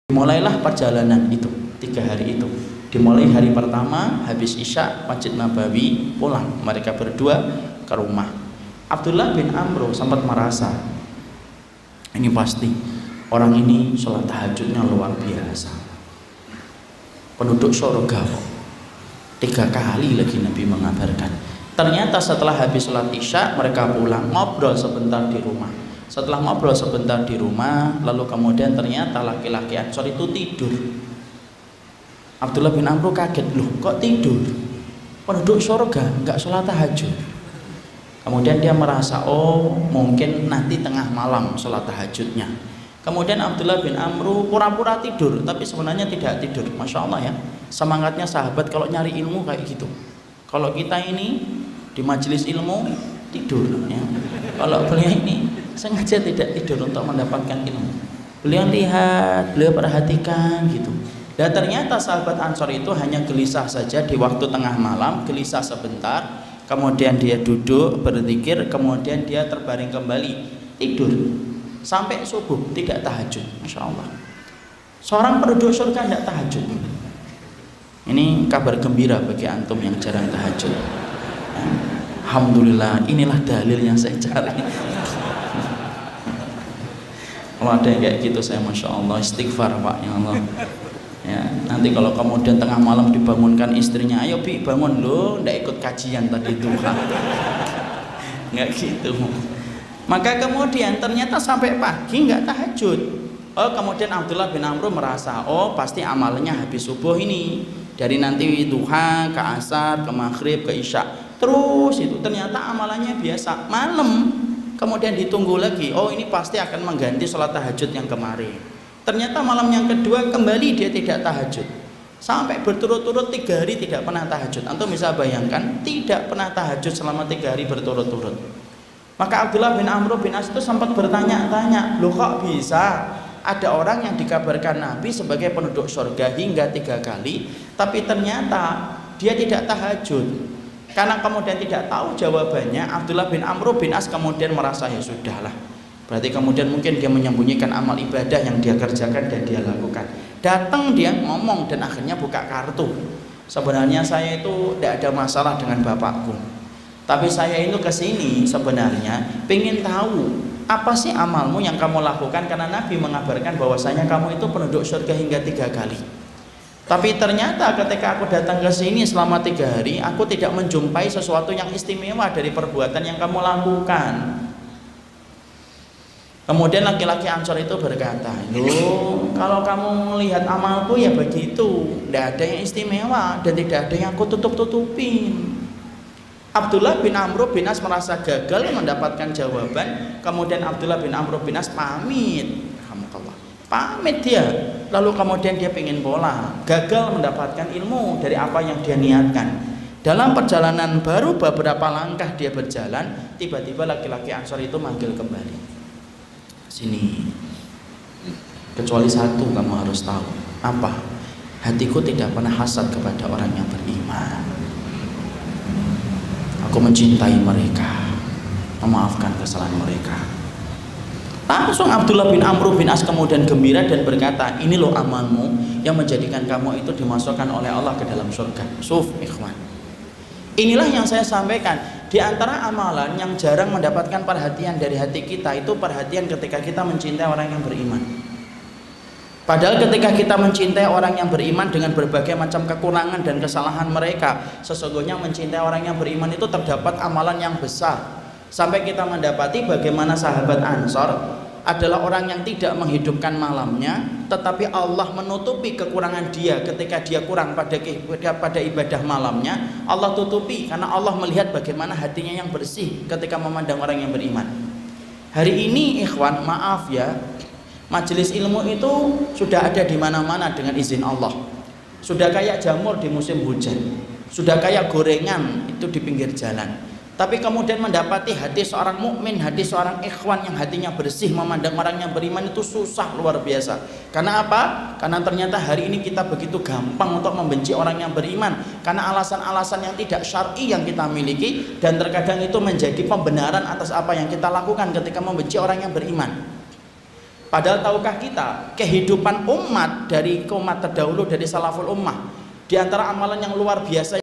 Mulailah perjalanan itu 3 hari itu. Dimulai hari pertama, habis Isya Masjid Nabawi, pulang mereka berdua ke rumah. Abdullah bin Amr sempat merasa, ini pasti orang ini sholat tahajudnya luar biasa, penduduk surga kok. 3 kali lagi Nabi mengabarkan. Ternyata setelah habis sholat Isya mereka pulang, ngobrol sebentar di rumah. Setelah ngobrol sebentar di rumah, lalu kemudian ternyata laki-laki Ansor itu tidur. Abdullah bin Amr kaget, loh kok tidur? Penduduk surga nggak sholat tahajud. Kemudian dia merasa, oh mungkin nanti tengah malam sholat tahajudnya. Kemudian Abdullah bin Amr pura-pura tidur, tapi sebenarnya tidak tidur. Masya Allah ya, semangatnya sahabat kalau nyari ilmu kayak gitu. Kalau kita ini di majelis ilmu tidur ya. Kalau beliau ini sengaja tidak tidur untuk mendapatkan ilmu. Beliau lihat, beliau perhatikan gitu. Dan ternyata sahabat Ansor itu hanya gelisah saja di waktu tengah malam, gelisah sebentar, kemudian dia duduk berzikir, kemudian dia terbaring kembali tidur sampai subuh, tidak tahajud. Masya Allah, seorang penduduk surga tidak tahajud. Ini kabar gembira bagi antum yang jarang tahajud. Alhamdulillah, inilah dalil yang saya cari. Kalau ada yang kayak gitu saya Masya Allah istighfar Pak, ya Allah ya. Nanti kalau kemudian tengah malam dibangunkan istrinya, ayo Bi bangun, loh ndak ikut kajian tadi duha. Nggak gitu. Maka kemudian ternyata sampai pagi nggak tahajud. Oh kemudian Abdullah bin Amr merasa, oh pasti amalnya habis subuh ini, dari nanti duha ke asar ke maghrib ke isya terus itu. Ternyata amalannya biasa. Malam kemudian ditunggu lagi, oh ini pasti akan mengganti sholat tahajud yang kemarin. Ternyata malam yang kedua kembali dia tidak tahajud, sampai berturut-turut 3 hari tidak pernah tahajud. Antum bisa bayangkan, tidak pernah tahajud selama 3 hari berturut-turut. Maka Abdullah bin Amr bin As itu sempat bertanya-tanya, loh kok bisa ada orang yang dikabarkan Nabi sebagai penduduk surga hingga 3 kali, tapi ternyata dia tidak tahajud. Karena kemudian tidak tahu jawabannya, Abdullah bin Amr bin As kemudian merasa, ya sudahlah, berarti kemudian mungkin dia menyembunyikan amal ibadah yang dia kerjakan dan dia lakukan. Datang dia ngomong dan akhirnya buka kartu, sebenarnya saya itu tidak ada masalah dengan bapakku, tapi saya itu kesini sebenarnya pengen tahu apa sih amalmu yang kamu lakukan, karena Nabi mengabarkan bahwasanya kamu itu penduduk surga hingga 3 kali. Tapi ternyata ketika aku datang ke sini selama 3 hari, aku tidak menjumpai sesuatu yang istimewa dari perbuatan yang kamu lakukan. Kemudian laki-laki Ansor itu berkata, loh kalau kamu melihat amalku ya begitu, tidak ada yang istimewa dan tidak ada yang aku tutup-tutupin. Abdullah bin Amr bin As merasa gagal mendapatkan jawaban. Kemudian Abdullah bin Amr bin As pamit dia, lalu kemudian dia pengen pulang, gagal mendapatkan ilmu dari apa yang dia niatkan. Dalam perjalanan baru beberapa langkah dia berjalan, tiba-tiba laki-laki Ansor itu manggil kembali, sini, kecuali satu kamu harus tahu. Apa? Hatiku tidak pernah hasad kepada orang yang beriman. Aku mencintai mereka, memaafkan kesalahan mereka. Langsung Abdullah bin Amr bin As kemudian gembira dan berkata, ini loh amalmu yang menjadikan kamu itu dimasukkan oleh Allah ke dalam surga. Suf ikhwan, inilah yang saya sampaikan. Di antara amalan yang jarang mendapatkan perhatian dari hati kita, itu perhatian ketika kita mencintai orang yang beriman. Padahal ketika kita mencintai orang yang beriman dengan berbagai macam kekurangan dan kesalahan mereka, sesungguhnya mencintai orang yang beriman itu terdapat amalan yang besar. Sampai kita mendapati bagaimana sahabat Ansor adalah orang yang tidak menghidupkan malamnya, tetapi Allah menutupi kekurangan dia ketika dia kurang pada ibadah malamnya. Allah tutupi karena Allah melihat bagaimana hatinya yang bersih ketika memandang orang yang beriman. Hari ini ikhwan, maaf ya, majelis ilmu itu sudah ada di mana-mana dengan izin Allah. Sudah kayak jamur di musim hujan, sudah kayak gorengan itu di pinggir jalan. Tapi kemudian mendapati hati seorang mukmin, hati seorang ikhwan yang hatinya bersih memandang orang yang beriman itu susah luar biasa. Karena apa? Karena ternyata hari ini kita begitu gampang untuk membenci orang yang beriman karena alasan-alasan yang tidak syar'i yang kita miliki, dan terkadang itu menjadi pembenaran atas apa yang kita lakukan ketika membenci orang yang beriman. Padahal tahukah kita kehidupan umat dari umat terdahulu dari salaful ummah, di antara amalan yang luar biasa